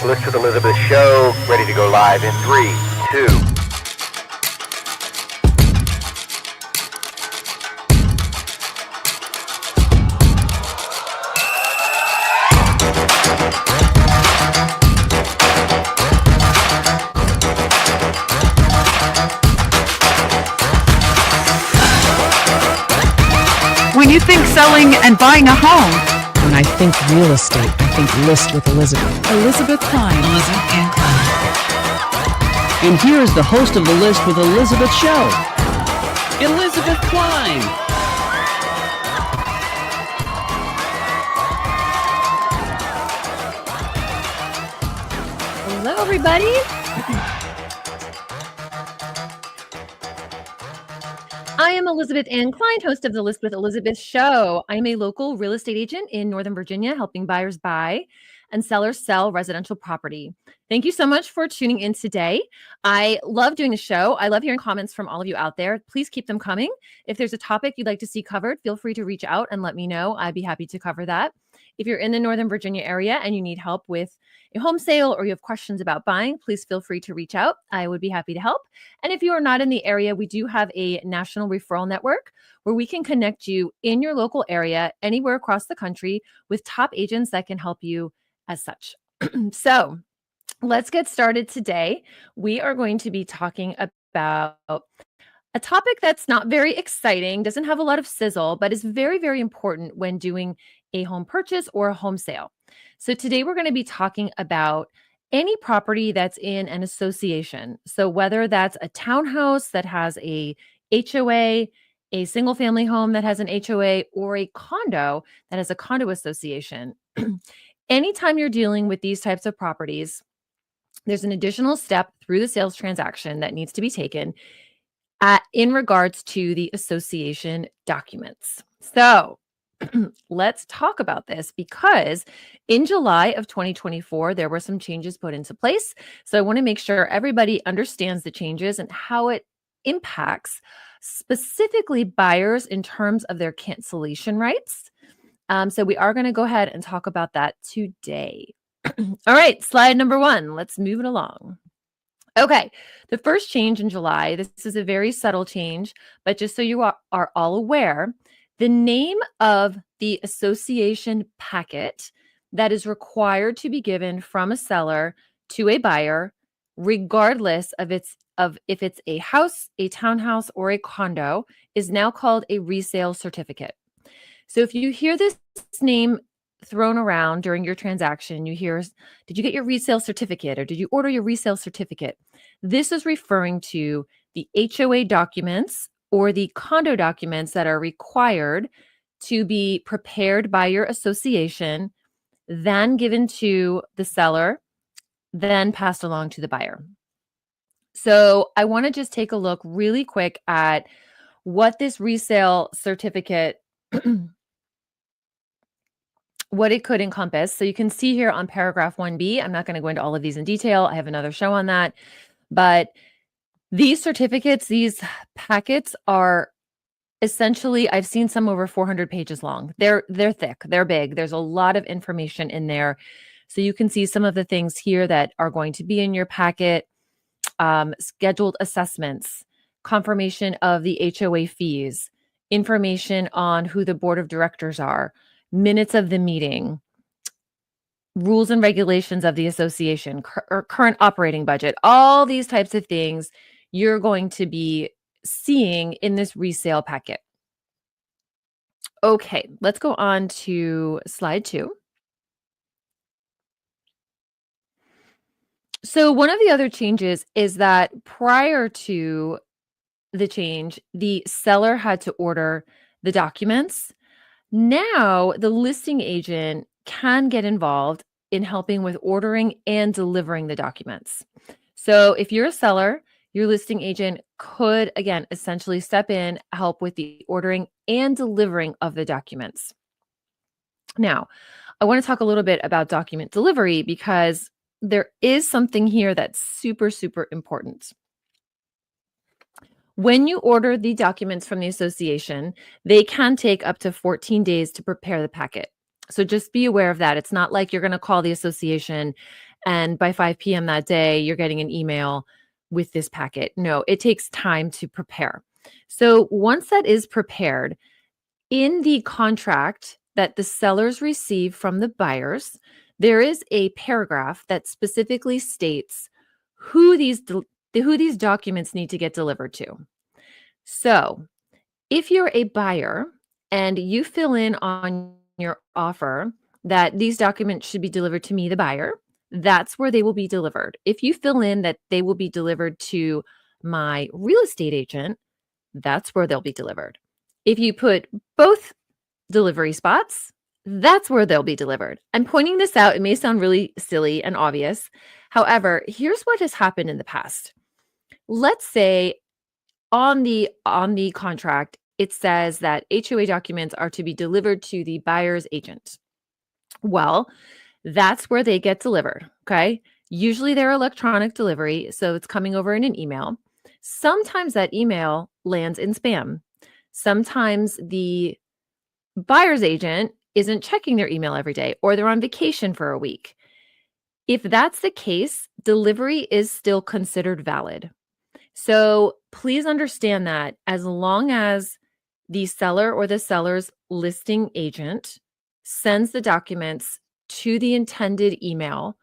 Bliss with Elizabeth show, ready to go live in 3, 2. When you think selling and buying a home, when I think real estate, I think List with Elizabeth. Elizabeth Klein. Elizabeth and Klein. And here is the host of the List with Elizabeth show, Elizabeth Klein. Hello, everybody. I am Elizabeth Ann Klein, host of the List with Elizabeth show. I'm a local real estate agent in Northern Virginia, helping buyers buy and sellers sell residential property. Thank you so much for tuning in today. I love doing the show. I love hearing comments from all of you out there. Please keep them coming. If there's a topic you'd like to see covered, feel free to reach out and let me know. I'd be happy to cover that. If you're in the Northern Virginia area and you need help with a home sale or you have questions about buying, please feel free to reach out. I would be happy to help. And if you are not in the area, we do have a national referral network where we can connect you in your local area, anywhere across the country, with top agents that can help you as such. So let's get started today. We are going to be talking about a topic that's not very exciting, doesn't have a lot of sizzle, but is very, very important when doing a home purchase or a home sale. So today we're going to be talking about any property that's in an association. So whether that's a townhouse that has a HOA, a single family home that has an HOA, or a condo that has a condo association. Anytime you're dealing with these types of properties, there's an additional step through the sales transaction that needs to be taken in regards to the association documents. So let's talk about this, because in July of 2024, there were some changes put into place. So I want to make sure everybody understands the changes and how it impacts specifically buyers in terms of their cancellation rights. So we are going to go ahead and talk about that today. All right, slide number 1. Let's move it along. Okay, the first change in July, this is a very subtle change, but just so you are all aware, the name of the association packet that is required to be given from a seller to a buyer, regardless of if it's a house, a townhouse, or a condo, is now called a resale certificate. So if you hear this name thrown around during your transaction, you hear, did you get your resale certificate, or did you order your resale certificate? This is referring to the HOA documents or the condo documents that are required to be prepared by your association, then given to the seller, then passed along to the buyer. So I want to just take a look really quick at what this resale certificate what it could encompass. So you can see here on paragraph 1B, I'm not going to go into all of these in detail. I have another show on that. But these certificates, these packets are essentially, I've seen some over 400 pages long. They're thick, they're big. There's a lot of information in there. So you can see some of the things here that are going to be in your packet: scheduled assessments, confirmation of the HOA fees, information on who the board of directors are, minutes of the meeting, rules and regulations of the association, current operating budget, all these types of things you're going to be seeing in this resale packet. Okay, let's go on to slide 2. So one of the other changes is that prior to the change, the seller had to order the documents. Now, the listing agent can get involved in helping with ordering and delivering the documents. So if you're a seller, your listing agent could, again, essentially step in, help with the ordering and delivering of the documents. Now, I want to talk a little bit about document delivery, because there is something here that's super, super important. When you order the documents from the association, they can take up to 14 days to prepare the packet. So just be aware of that. It's not like you're going to call the association and by 5 p.m. that day, you're getting an email with this packet. No, it takes time to prepare. So once that is prepared, in the contract that the sellers receive from the buyers, there is a paragraph that specifically states who these documents need to get delivered to. So if you're a buyer and you fill in on your offer that these documents should be delivered to me, the buyer, that's where they will be delivered. If you fill in that they will be delivered to my real estate agent, that's where they'll be delivered. If you put both delivery spots, that's where they'll be delivered. I'm pointing this out. It may sound really silly and obvious. However, here's what has happened in the past. Let's say on the contract, it says that HOA documents are to be delivered to the buyer's agent. Well, that's where they get delivered, okay? Usually they're electronic delivery, so it's coming over in an email. Sometimes that email lands in spam. Sometimes the buyer's agent isn't checking their email every day, or they're on vacation for a week. If that's the case, delivery is still considered valid. So please understand that as long as the seller or the seller's listing agent sends the documents to the intended email,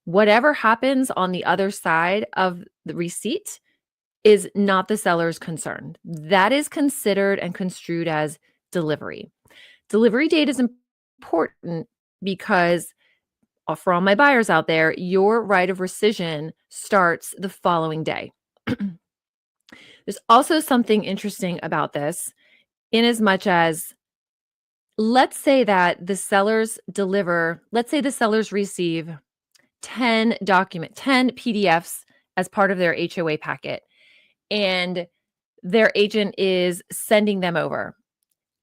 whatever happens on the other side of the receipt is not the seller's concern. That is considered and construed as delivery. Delivery date is important because for all my buyers out there, your right of rescission starts the following day. There's also something interesting about this, in as much as let's say that the sellers receive 10 PDFs as part of their HOA packet, and their agent is sending them over.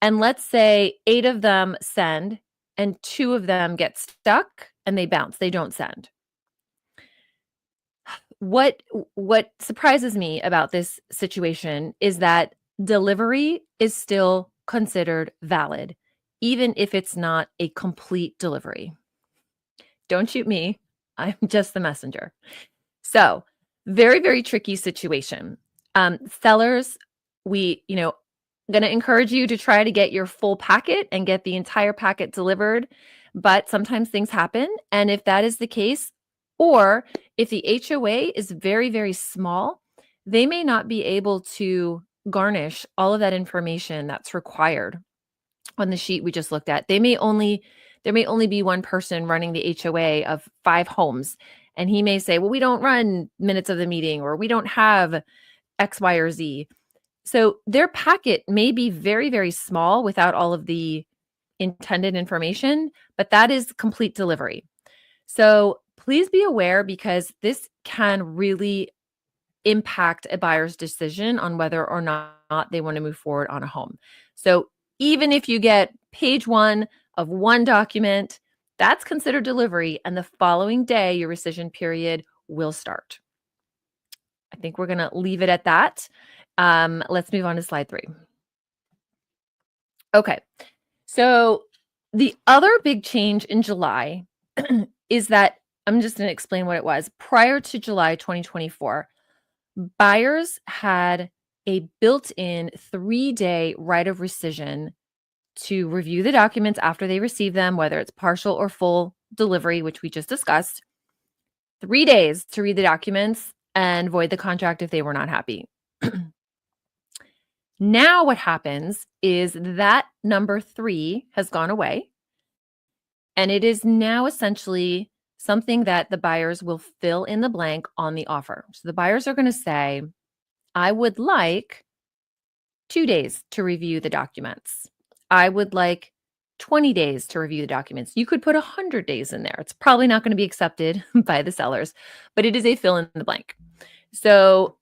And let's say 8 of them send and 2 of them get stuck and they bounce, they don't send. What surprises me about this situation is that delivery is still considered valid, even if it's not a complete delivery. Don't shoot me. I'm just the messenger. So very, very tricky situation. Sellers, going to encourage you to try to get your full packet and get the entire packet delivered, but sometimes things happen. And if that is the case, or if the HOA is very, very small, they may not be able to garnish all of that information that's required on the sheet we just looked at. There may only be one person running the HOA of 5 homes, and he may say, well, we don't run minutes of the meeting, or we don't have X, Y, or Z. So their packet may be very, very small without all of the intended information, but that is complete delivery. So please be aware, because this can really impact a buyer's decision on whether or not they want to move forward on a home. So even if you get page 1 of one document, that's considered delivery, and the following day, your rescission period will start. I think we're going to leave it at that. Let's move on to slide 3. Okay. So the other big change in July is that I'm just going to explain what it was. Prior to July 2024, buyers had a built-in 3-day right of rescission to review the documents after they receive them, whether it's partial or full delivery, which we just discussed. 3 days to read the documents and void the contract if they were not happy. Now what happens is that number 3 has gone away, and it is now essentially something that the buyers will fill in the blank on the offer. So the buyers are going to say, I would like 2 days to review the documents. I would like 20 days to review the documents. You could put 100 days in there. It's probably not going to be accepted by the sellers, but it is a fill in the blank. So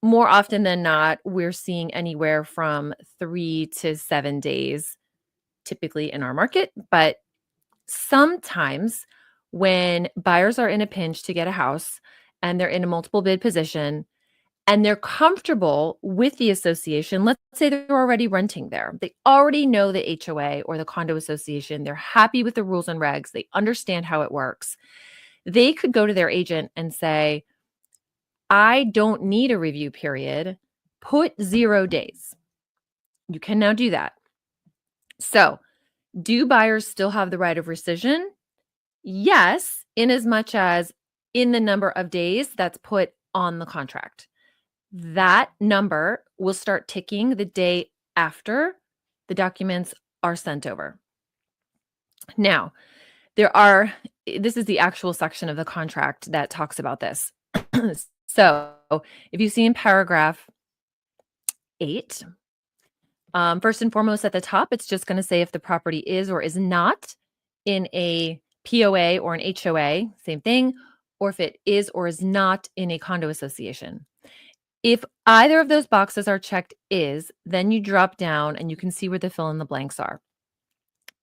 more often than not, we're seeing anywhere from 3 to 7 days typically in our market. But sometimes when buyers are in a pinch to get a house and they're in a multiple bid position and they're comfortable with the association, let's say they're already renting there. They already know the HOA or the Condo Association. They're happy with the rules and regs. They understand how it works. they could go to their agent and say, I don't need a review period. Put 0 days. You can now do that. So, do buyers still have the right of rescission? Yes, in as much as in the number of days that's put on the contract. That number will start ticking the day after the documents are sent over. Now, this is the actual section of the contract that talks about this. So, if you see in paragraph 8, first and foremost at the top, it's just going to say if the property is or is not in a POA or an HOA, same thing, or if it is or is not in a condo association. If either of those boxes are checked is, then you drop down and you can see where the fill in the blanks are.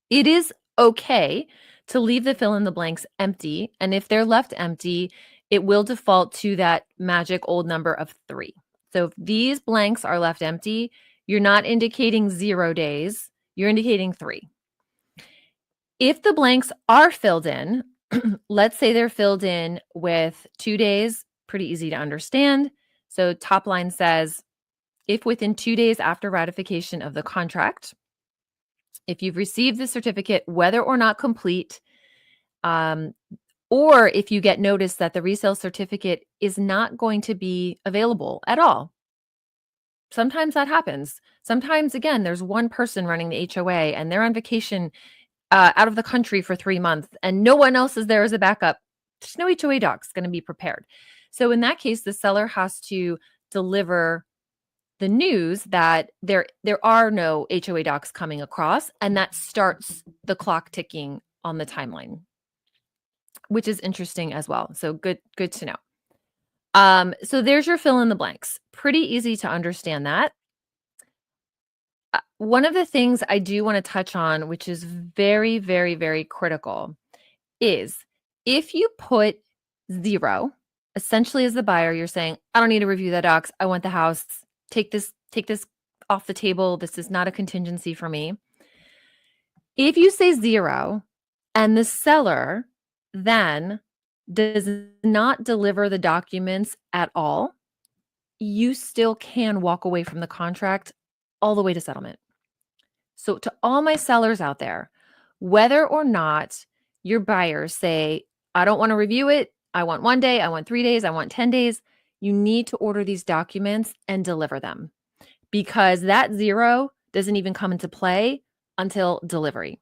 It is okay to leave the fill in the blanks empty, and if they're left empty, it will default to that magic old number of 3. So if these blanks are left empty, you're not indicating 0 days, you're indicating 3. If the blanks are filled in, let's say they're filled in with 2 days, pretty easy to understand. So top line says, if within 2 days after ratification of the contract, if you've received the certificate, whether or not complete, or if you get notice that the resale certificate is not going to be available at all. Sometimes that happens. Sometimes, again, there's one person running the HOA and they're on vacation out of the country for 3 months and no one else is there as a backup. There's no HOA docs going to be prepared. So in that case, the seller has to deliver the news that there are no HOA docs coming across, and that starts the clock ticking on the timeline, which is interesting as well. So good to know. So there's your fill in the blanks. Pretty easy to understand that. One of the things I do want to touch on, which is very, very, very critical, is if you put 0, essentially as the buyer, you're saying, I don't need to review the docs. I want the house. Take this off the table. This is not a contingency for me. If you say 0 and the seller then does not deliver the documents at all, you still can walk away from the contract all the way to settlement. So to all my sellers out there, whether or not your buyers say, I don't want to review it, I want 1 day, I want 3 days, I want 10 days, you need to order these documents and deliver them, because that 0 doesn't even come into play until delivery.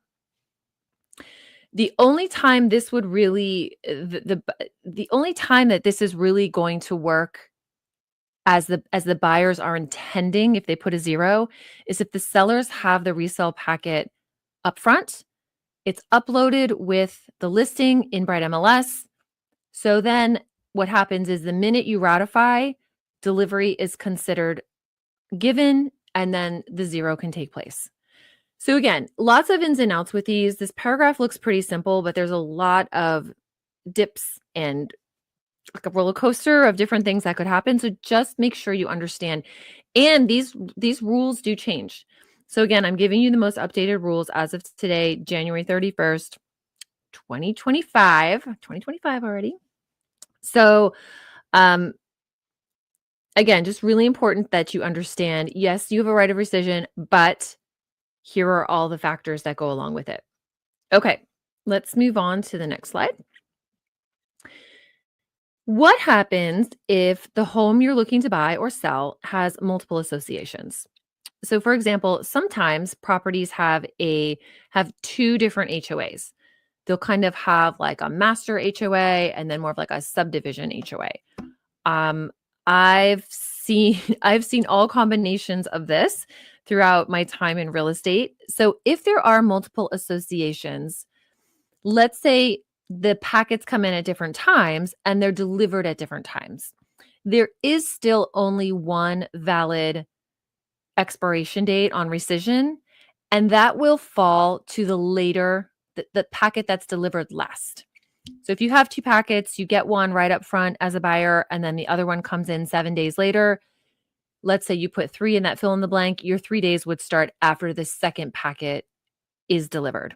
The only time this would really, the only time that this is really going to work as the buyers are intending, if they put a 0, is if the sellers have the resale packet up front, it's uploaded with the listing in Bright MLS. So then what happens is the minute you ratify, delivery is considered given, and then the 0 can take place. So again, lots of ins and outs with these. This paragraph looks pretty simple, but there's a lot of dips and like a roller coaster of different things that could happen. So just make sure you understand. And these rules do change. So again, I'm giving you the most updated rules as of today, January 31st, 2025 already. So again, just really important that you understand, yes, you have a right of rescission, but here are all the factors that go along with it. Okay, let's move on to the next slide. What happens if the home you're looking to buy or sell has multiple associations? So for example, sometimes properties have 2 different HOAs. They'll kind of have like a master HOA and then more of like a subdivision HOA. I've seen all combinations of this throughout my time in real estate. So if there are multiple associations, let's say the packets come in at different times and they're delivered at different times, there is still only one valid expiration date on rescission, and that will fall to the later, the packet that's delivered last. So if you have 2 packets, you get one right up front as a buyer, and then the other one comes in 7 days later. Let's say you put 3 in that fill in the blank, your 3 days would start after the second packet is delivered.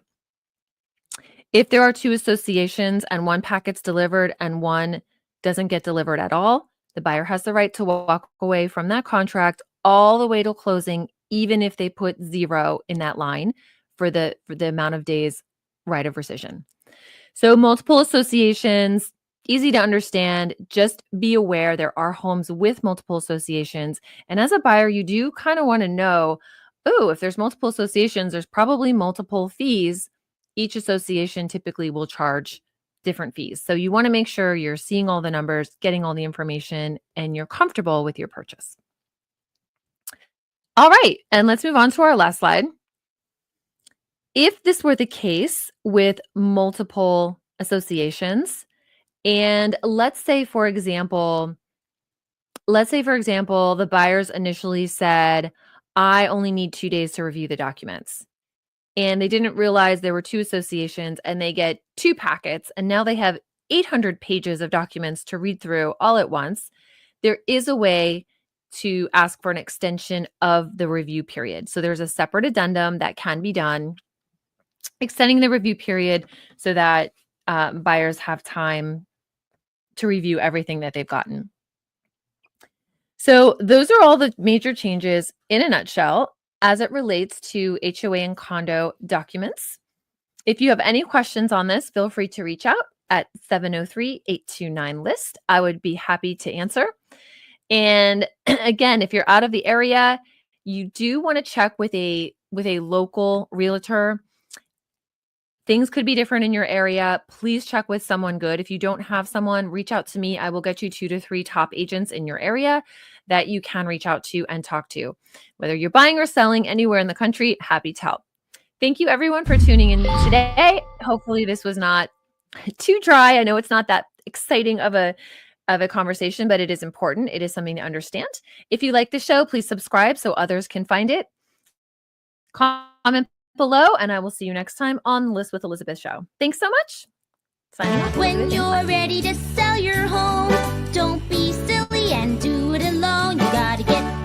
If there are two associations and one packet's delivered and one doesn't get delivered at all, the buyer has the right to walk away from that contract all the way to closing, even if they put 0 in that line for the amount of days right of rescission. So multiple associations, easy to understand. Just be aware there are homes with multiple associations. And as a buyer, you do kind of want to know, oh, if there's multiple associations, there's probably multiple fees. Each association typically will charge different fees. So you want to make sure you're seeing all the numbers, getting all the information, and you're comfortable with your purchase. All right, and let's move on to our last slide. If this were the case with multiple associations, and let's say, for example, the buyers initially said, I only need 2 days to review the documents. And they didn't realize there were 2 associations and they get 2 packets. And now they have 800 pages of documents to read through all at once. There is a way to ask for an extension of the review period. So there's a separate addendum that can be done, extending the review period so that buyers have time to review everything that they've gotten. So those are all the major changes in a nutshell as it relates to HOA and condo documents. If you have any questions on this, feel free to reach out at 703-829-LIST. I would be happy to answer. And again, if you're out of the area, you do want to check with a local realtor. Things could be different in your area. Please check with someone good. If you don't have someone, reach out to me. I will get you 2 to 3 top agents in your area that you can reach out to and talk to. Whether you're buying or selling anywhere in the country, happy to help. Thank you everyone for tuning in today. Hopefully this was not too dry. I know it's not that exciting of a conversation, but it is important. It is something to understand. If you like the show, please subscribe so others can find it. Comment below, and I will see you next time on List with Elizabeth show. Thanks so much. Signing off. When you're ready to sell your home, don't be silly and do it alone. You gotta get